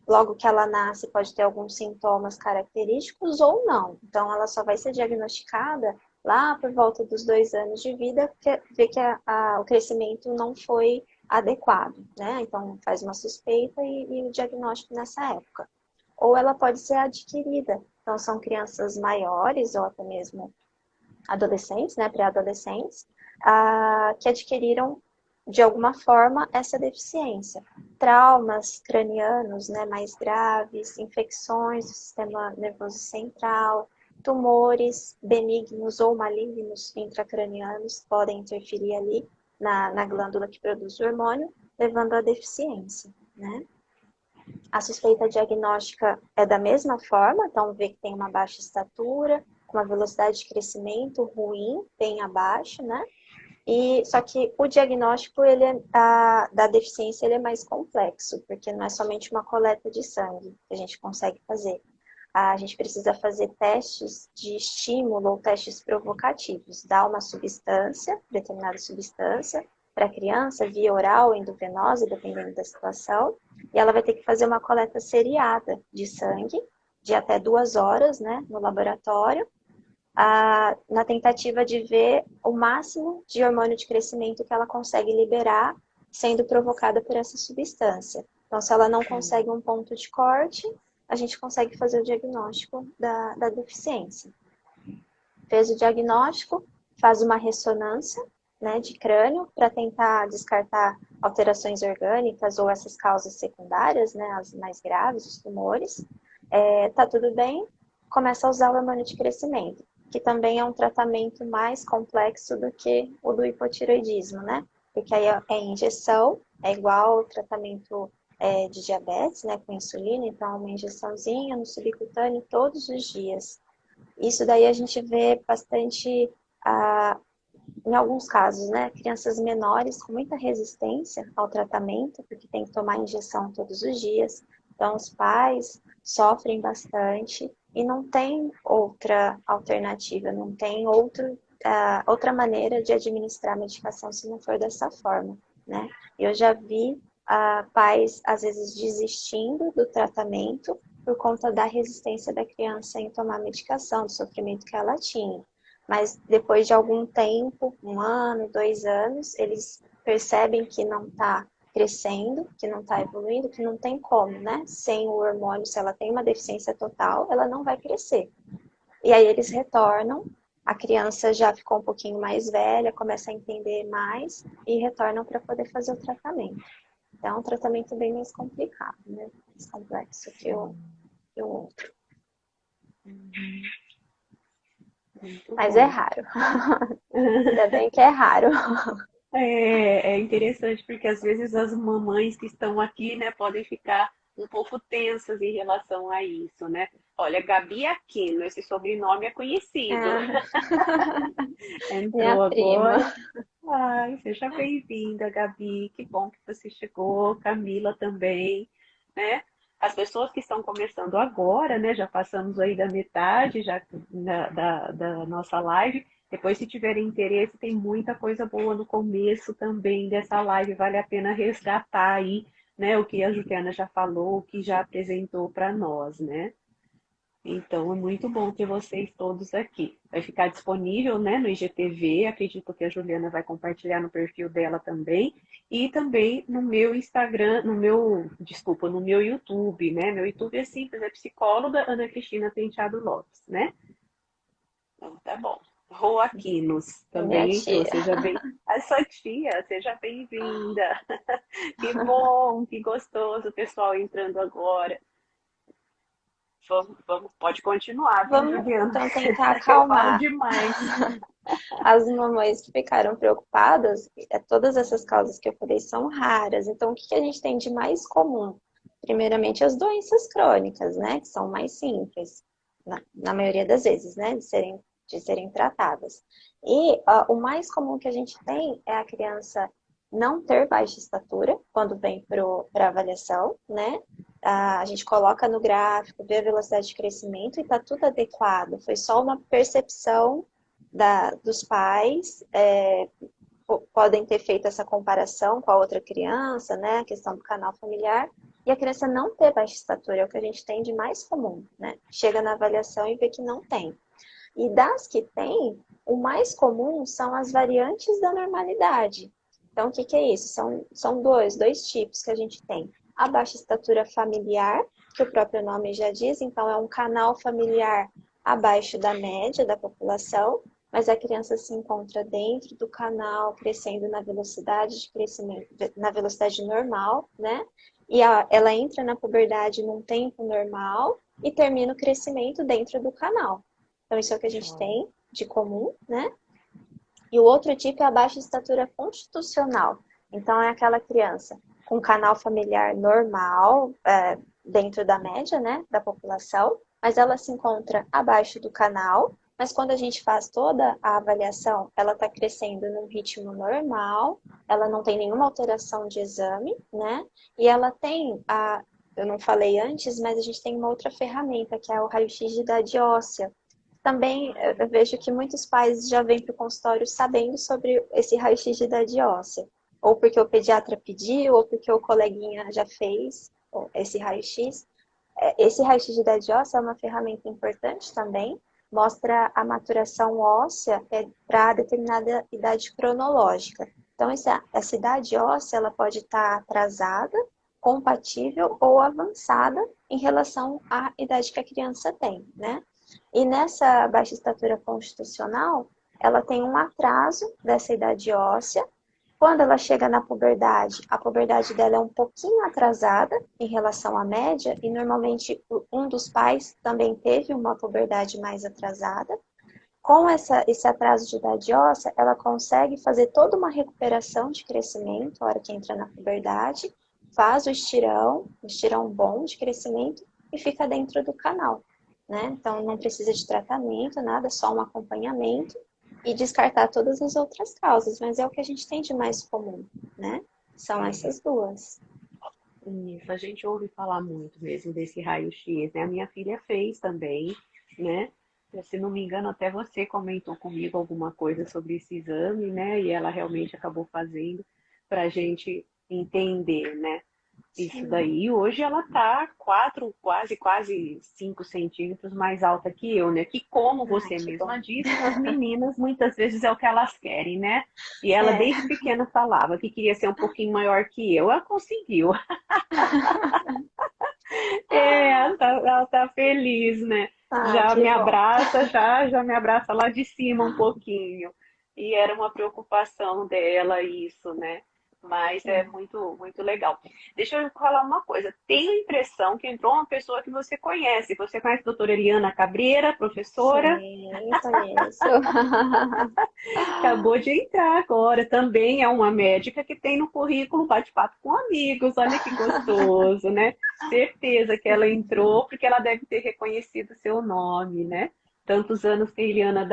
Logo que ela nasce, pode ter alguns sintomas característicos ou não. Então, ela só vai ser diagnosticada lá por volta dos 2 anos de vida, porque vê que o crescimento não foi adequado, né? Então, faz uma suspeita e o diagnóstico nessa época. Ou ela pode ser adquirida. Então, são crianças maiores ou até mesmo adolescentes, né, pré-adolescentes, que adquiriram de alguma forma essa deficiência. Traumas cranianos, né, mais graves, infecções do sistema nervoso central, tumores benignos ou malignos intracranianos podem interferir ali na glândula que produz o hormônio, levando à deficiência, né? A suspeita diagnóstica é da mesma forma, então vê que tem uma baixa estatura, com uma velocidade de crescimento ruim, bem abaixo, né? E só que o diagnóstico da deficiência ele é mais complexo, porque não é somente uma coleta de sangue que a gente consegue fazer. a gente precisa fazer testes de estímulo ou testes provocativos. Dar uma substância, determinada substância, para a criança, via oral ou endovenosa, dependendo da situação, e ela vai ter que fazer uma coleta seriada de sangue, de até 2 horas, né, no laboratório, na tentativa de ver o máximo de hormônio de crescimento que ela consegue liberar sendo provocada por essa substância. Então, se ela não consegue um ponto de corte, a gente consegue fazer o diagnóstico da deficiência. Fez o diagnóstico, faz uma ressonância, né, de crânio para tentar descartar alterações orgânicas ou essas causas secundárias, né, as mais graves, os tumores. Tá tudo bem, começa a usar o hormônio de crescimento, que também é um tratamento mais complexo do que o do hipotireoidismo, né? Porque aí é injeção, é igual ao tratamento de diabetes, né, com insulina, então é uma injeçãozinha no subcutâneo todos os dias. Isso daí a gente vê bastante, em alguns casos, né, crianças menores com muita resistência ao tratamento, porque tem que tomar injeção todos os dias. Então, os pais sofrem bastante e não tem outra alternativa, não tem outra maneira de administrar a medicação se não for dessa forma, né? Eu já vi pais, às vezes, desistindo do tratamento por conta da resistência da criança em tomar medicação, do sofrimento que ela tinha. Mas depois de algum tempo, 1 ano, 2 anos, eles percebem que não está crescendo, que não está evoluindo, que não tem como, né? Sem o hormônio, se ela tem uma deficiência total, ela não vai crescer. E aí eles retornam, a criança já ficou um pouquinho mais velha, começa a entender mais e retornam para poder fazer o tratamento. Então é um tratamento bem mais complicado, né? Mais complexo que o outro. Mas é raro. Ainda bem que é raro. É interessante porque às vezes as mamães que estão aqui, né, podem ficar um pouco tensas em relação a isso, né? Olha, Gabi Aquino, esse sobrenome é conhecido. Minha Entrou prima. agora. Ai, seja bem-vinda, Gabi. Que bom que você chegou. Camila também, né? As pessoas que estão começando agora, né? Já passamos aí da metade já da nossa live. Depois, se tiverem interesse, tem muita coisa boa no começo também dessa live. Vale a pena resgatar aí, né? O que a Juliana já falou, o que já apresentou para nós, né? Então, é muito bom ter vocês todos aqui. Vai ficar disponível, né, no IGTV, acredito que a Juliana vai compartilhar no perfil dela também, e também no meu Instagram, desculpa, no meu YouTube, né? Meu YouTube é simples, é psicóloga Ana Cristina Penteado Lopes, né? Então, tá bom. Roaquinos Minha também entrou, tia. seja bem... A sua tia, seja bem-vinda. Que bom, que gostoso o pessoal entrando agora. Pode continuar, viu, Vamos Juliana? então tentar Eu falo acalmar demais. as mamães que ficaram preocupadas. Todas essas causas que eu falei são raras. Então, o que a gente tem de mais comum? Primeiramente, as doenças crônicas, né? Que são mais simples, na maioria das vezes, né? De serem tratadas. E o mais comum que a gente tem é a criança não ter baixa estatura quando vem para avaliação, né? A gente coloca no gráfico, vê a velocidade de crescimento e está tudo adequado. Foi só uma percepção dos pais, podem ter feito essa comparação com a outra criança, né? A questão do canal familiar. E a criança não ter baixa estatura é o que a gente tem de mais comum, né? Chega na avaliação e vê que não tem. E das que tem, o mais comum são as variantes da normalidade. Então, o que é isso? São dois tipos que a gente tem. A baixa estatura familiar, que o próprio nome já diz, então é um canal familiar abaixo da média da população, mas a criança se encontra dentro do canal, crescendo na velocidade de crescimento, na velocidade normal, né? E ela entra na puberdade num tempo normal e termina o crescimento dentro do canal. Então, isso é o que a gente tem de comum, né? E o outro tipo é a baixa estatura constitucional. Então, é aquela criança com canal familiar normal, dentro da média, né, da população, mas ela se encontra abaixo do canal, mas quando a gente faz toda a avaliação, ela está crescendo num ritmo normal, ela não tem nenhuma alteração de exame, né? E ela tem eu não falei antes, mas a gente tem uma outra ferramenta, que é o raio-x de idade óssea. Também eu vejo que muitos pais já vêm para o consultório sabendo sobre esse raio-x de idade óssea. Ou porque o pediatra pediu, ou porque o coleguinha já fez esse raio-x. Esse raio-x de idade óssea é uma ferramenta importante também, mostra a maturação óssea para determinada idade cronológica. Então, essa idade óssea ela pode estar atrasada, compatível ou avançada em relação à idade que a criança tem, né? E nessa baixa estatura constitucional, ela tem um atraso dessa idade óssea. Quando ela chega na puberdade, a puberdade dela é um pouquinho atrasada em relação à média, e normalmente um dos pais também teve uma puberdade mais atrasada. Com esse atraso de idade óssea, ela consegue fazer toda uma recuperação de crescimento na hora que entra na puberdade, faz o estirão bom de crescimento e fica dentro do canal, né? Então não precisa de tratamento, nada, só um acompanhamento e descartar todas as outras causas, mas é o que a gente tem de mais comum, né? São essas duas. Isso, a gente ouve falar muito mesmo desse raio-x, né? A minha filha fez também, né? Se não me engano, até você comentou comigo alguma coisa sobre esse exame, né? E ela realmente acabou fazendo para a gente entender, né? Isso Sim. daí. Hoje ela tá 4, quase 5 centímetros mais alta que eu, né? Que como Ah, você que mesma bom. disse, as meninas muitas vezes é o que elas querem, né? E ela É. desde pequena falava que queria ser um pouquinho maior que eu. Ela conseguiu. É, ela tá feliz, né? Ah, Já que me bom. abraça, já me abraça lá de cima um pouquinho. E era uma preocupação dela isso, né? Mas é Sim. muito, muito legal. Deixa eu falar uma coisa. Tenho a impressão que entrou uma pessoa que você conhece. Você conhece a doutora Eliana Cabreira, professora? Sim, conheço. Acabou de entrar agora. Também é uma médica que tem no currículo bate-papo com amigos. Olha que gostoso, né? Certeza que ela entrou porque ela deve ter reconhecido seu nome, né? Tantos anos que a Eliana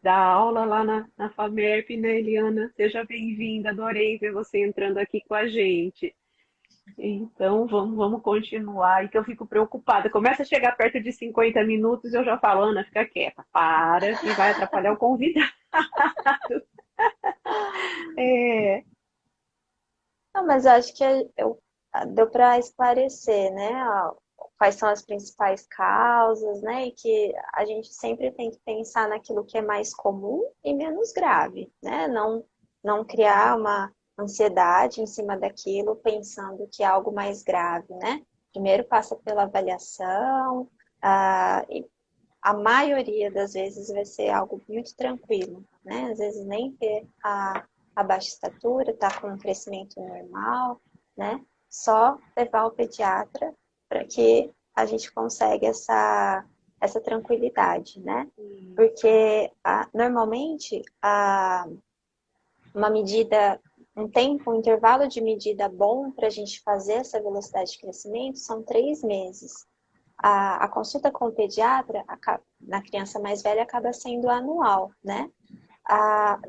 dá aula lá na FAMERP, né, Eliana? Seja bem-vinda, adorei ver você entrando aqui com a gente. Então, vamos continuar. E que eu fico preocupada. Começa a chegar perto de 50 minutos, eu já falo, Ana, fica quieta. Para, que vai atrapalhar o convidado. É, Não, mas eu acho que deu para esclarecer, né, quais são as principais causas, né, e que a gente sempre tem que pensar naquilo que é mais comum e menos grave, né, não criar uma ansiedade em cima daquilo, pensando que é algo mais grave, né. Primeiro passa pela avaliação, e a maioria das vezes vai ser algo muito tranquilo, né? Às vezes nem ter a baixa estatura, tá com um crescimento normal, né? Só levar o pediatra para que a gente consiga essa tranquilidade, né? Porque normalmente uma medida, um tempo, um intervalo de medida bom para a gente fazer essa velocidade de crescimento são 3 meses. A consulta com o pediatra na criança mais velha acaba sendo anual, né?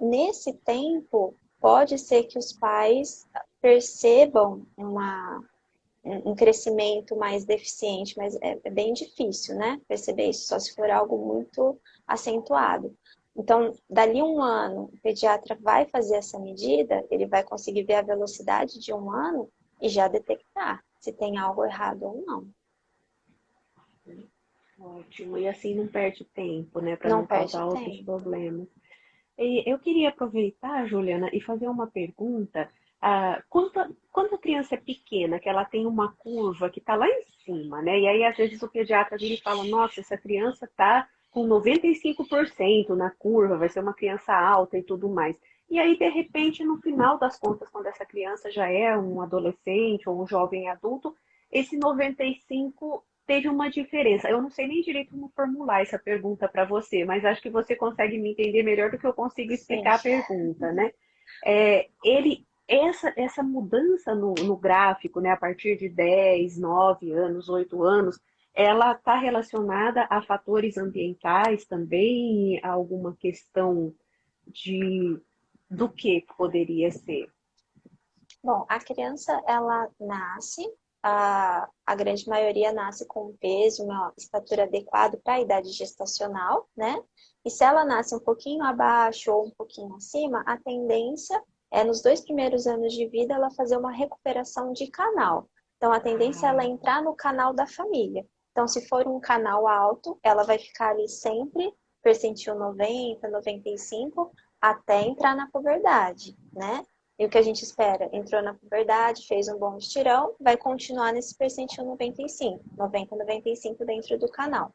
Nesse tempo, pode ser que os pais percebam um crescimento mais deficiente, mas é bem difícil, né? Perceber isso, só se for algo muito acentuado. Então, dali um ano, o pediatra vai fazer essa medida, ele vai conseguir ver a velocidade de um ano e já detectar se tem algo errado ou não. ótimo. E assim não perde tempo, né, para Não não perde causar outros tempo. problemas. E eu queria aproveitar, Juliana, e fazer uma pergunta. Quando a criança é pequena, que ela tem uma curva que está lá em cima, né? E aí, às vezes, o pediatra vira e fala, nossa, essa criança está com 95% na curva, vai ser uma criança alta e tudo mais. E aí, de repente, no final das contas, quando essa criança já é um adolescente ou um jovem adulto, esse 95 teve uma diferença. Eu não sei nem direito como formular essa pergunta para você, mas acho que você consegue me entender melhor do que eu consigo Sim. explicar a pergunta, né? Essa mudança no gráfico, né, a partir de 10, 9 anos, 8 anos, ela está relacionada a fatores ambientais também, a alguma questão de do que poderia ser? Bom, a criança, ela nasce, a grande maioria nasce com um peso, uma estatura adequada para a idade gestacional, né? E se ela nasce um pouquinho abaixo ou um pouquinho acima, a tendência é, nos 2 primeiros anos de vida, ela fazer uma recuperação de canal. Então, a tendência é ela entrar no canal da família. Então, se for um canal alto, ela vai ficar ali sempre, percentil 90, 95, até entrar na puberdade, né? E o que a gente espera? Entrou na puberdade, fez um bom estirão, vai continuar nesse percentil 95, 90, 95 dentro do canal.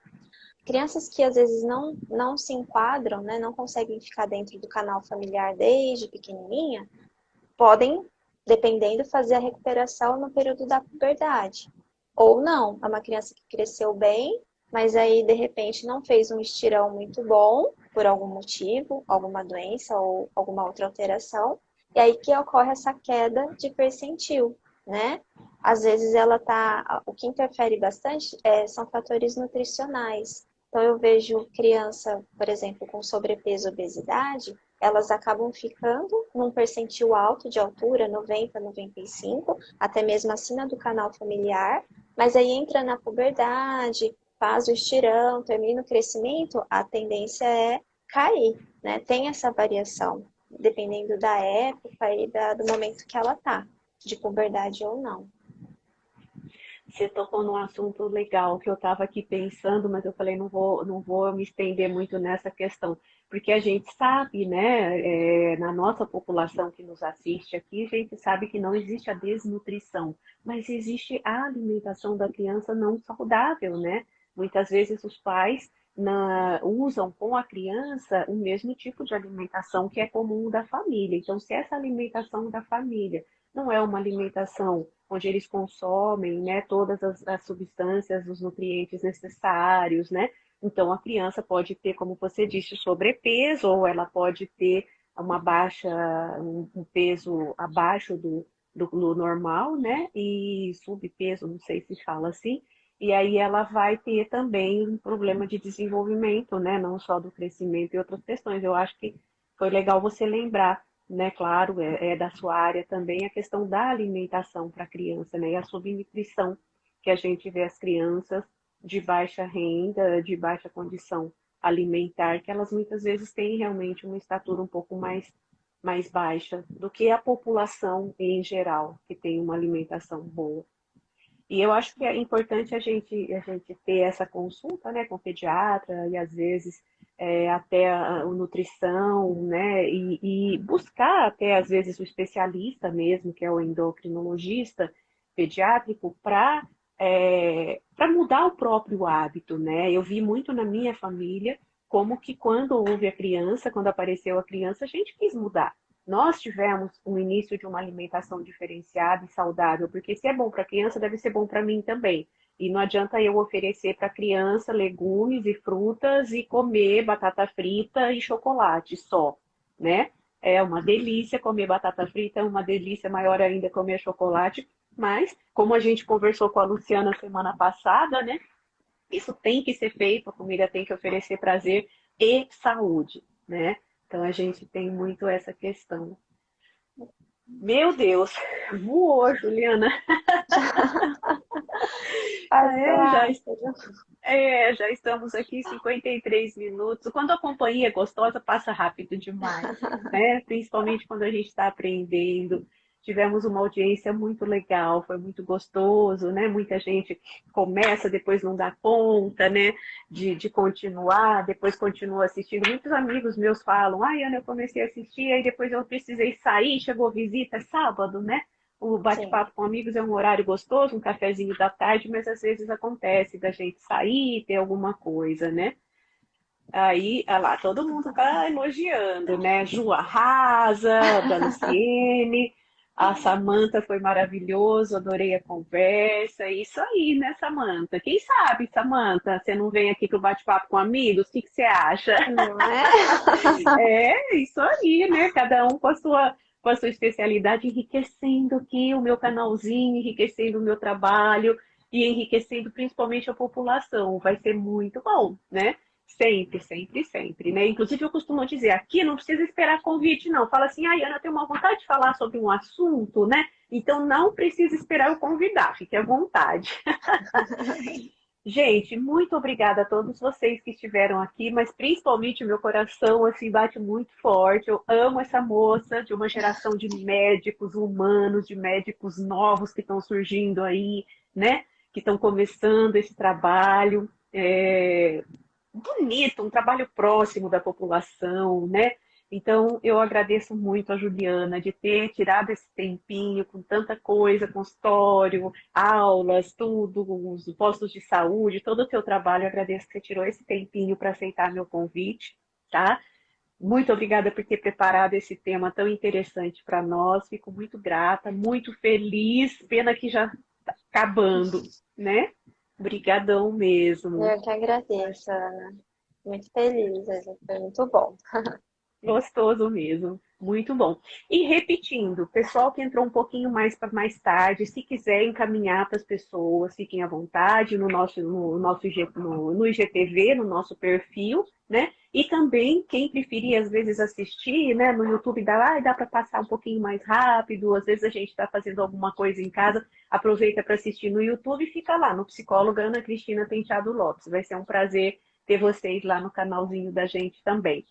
Crianças que às vezes não se enquadram, né, não conseguem ficar dentro do canal familiar desde pequenininha, podem, dependendo, fazer a recuperação no período da puberdade. Ou não, é uma criança que cresceu bem, mas aí de repente não fez um estirão muito bom, por algum motivo, alguma doença ou alguma outra alteração, e aí que ocorre essa queda de percentil, né? Às vezes o que interfere bastante são fatores nutricionais. Então eu vejo criança, por exemplo, com sobrepeso e obesidade, elas acabam ficando num percentil alto de altura, 90, 95, até mesmo acima do canal familiar, mas aí entra na puberdade, faz o estirão, termina o crescimento, a tendência é cair, né? Tem essa variação, dependendo da época e do momento que ela tá, de puberdade ou não. Você tocou num assunto legal que eu estava aqui pensando, mas eu falei, não vou me estender muito nessa questão, porque a gente sabe, né, na nossa população que nos assiste aqui, a gente sabe que não existe a desnutrição, mas existe a alimentação da criança não saudável, né? Muitas vezes os pais usam com a criança o mesmo tipo de alimentação que é comum da família. Então, se essa alimentação da família não é uma alimentação onde eles consomem, né, todas as substâncias, os nutrientes necessários, né? Então a criança pode ter, como você disse, sobrepeso, ou ela pode ter um peso abaixo do normal, né? E subpeso, não sei se fala assim. E aí ela vai ter também um problema de desenvolvimento, né? Não só do crescimento e outras questões. Eu acho que foi legal você lembrar, né? Claro, é da sua área também a questão da alimentação para a criança, né? E a subnutrição que a gente vê as crianças de baixa renda, de baixa condição alimentar, que elas muitas vezes têm realmente uma estatura um pouco mais baixa do que a população em geral, que tem uma alimentação boa. E eu acho que é importante a gente ter essa consulta, né, com o pediatra e às vezes até a nutrição, né, e buscar até às vezes o especialista mesmo, que é o endocrinologista pediátrico, para mudar o próprio hábito, né? Eu vi muito na minha família como que quando apareceu a criança, a gente quis mudar. Nós tivemos um início de uma alimentação diferenciada e saudável, porque se é bom para a criança, deve ser bom para mim também. E não adianta eu oferecer para a criança legumes e frutas e comer batata frita e chocolate só, né? É uma delícia comer batata frita, é uma delícia maior ainda comer chocolate, mas como a gente conversou com a Luciana semana passada, né? Isso tem que ser feito, a comida tem que oferecer prazer e saúde, né? Então a gente tem muito essa questão. Meu Deus, voou, Juliana. Passou É, já, rápido. já estamos aqui 53 minutos. Quando a companhia é gostosa, passa rápido demais, né? Principalmente quando a gente está aprendendo. Tivemos uma audiência muito legal, foi muito gostoso, né? Muita gente começa, depois não dá conta, né? De continuar, depois continua assistindo. Muitos amigos meus falam, ai, Ana, eu comecei a assistir, aí depois eu precisei sair, chegou visita, é sábado, né? O Sim, bate-papo com amigos é um horário gostoso, um cafezinho da tarde, mas às vezes acontece da gente sair, ter alguma coisa, né? Aí, olha lá, todo mundo tá elogiando, né? Ju arrasa, da Luciene, a Samanta foi maravilhoso, adorei a conversa. Isso aí, né, Samanta? Quem sabe, Samanta, você não vem aqui pro bate-papo com amigos? O que que você acha? não é? É, isso aí, né? Cada um com a sua especialidade, enriquecendo aqui o meu canalzinho, enriquecendo o meu trabalho e enriquecendo principalmente a população. Vai ser muito bom, né? Sempre, sempre, sempre, né? Inclusive, eu costumo dizer, aqui não precisa esperar convite, não. Fala assim, ai, Ana, eu tenho uma vontade de falar sobre um assunto, né? Então não precisa esperar eu convidar, fique à vontade. Gente, muito obrigada a todos vocês que estiveram aqui, mas principalmente o meu coração assim bate muito forte. Eu amo essa moça de uma geração de médicos humanos, de médicos novos que estão surgindo aí, né? Que estão começando esse trabalho. Bonito, um trabalho próximo da população, né? Então, eu agradeço muito a Juliana de ter tirado esse tempinho com tanta coisa, consultório, aulas, tudo, os postos de saúde, todo o teu trabalho. Eu agradeço que você tirou esse tempinho para aceitar meu convite, tá? Muito obrigada por ter preparado esse tema tão interessante para nós. Fico muito grata, muito feliz. Pena que já está acabando, né? Obrigadão mesmo. Eu que agradeço, Ana. Muito feliz, foi muito bom. Gostoso mesmo. Muito bom. E repetindo, pessoal que entrou um pouquinho mais para mais tarde, se quiser encaminhar para as pessoas, fiquem à vontade no nosso no IGTV, no nosso perfil, né? E também, quem preferir às vezes assistir, né, no YouTube dá para passar um pouquinho mais rápido, às vezes a gente está fazendo alguma coisa em casa, aproveita para assistir no YouTube e fica lá, no psicóloga Ana Cristina Penteado Lopes. Vai ser um prazer ter vocês lá no canalzinho da gente também.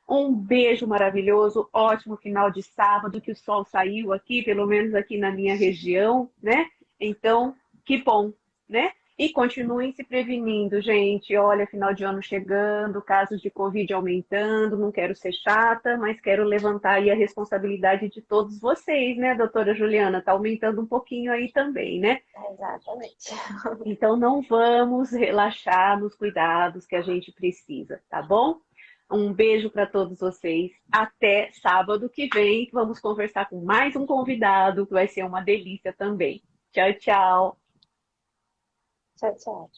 Um beijo maravilhoso, ótimo final de sábado, que o sol saiu aqui, pelo menos aqui na minha região, né? Então, que bom, né? E continuem se prevenindo, gente. Olha, final de ano chegando, casos de Covid aumentando. Não quero ser chata, mas quero levantar aí a responsabilidade de todos vocês, né, doutora Juliana? Tá aumentando um pouquinho aí também, né? Exatamente. Então, não vamos relaxar nos cuidados que a gente precisa, tá bom? Um beijo para todos vocês. Até sábado que vem, que vamos conversar com mais um convidado, que vai ser uma delícia também. Tchau, tchau. Tchau, tchau.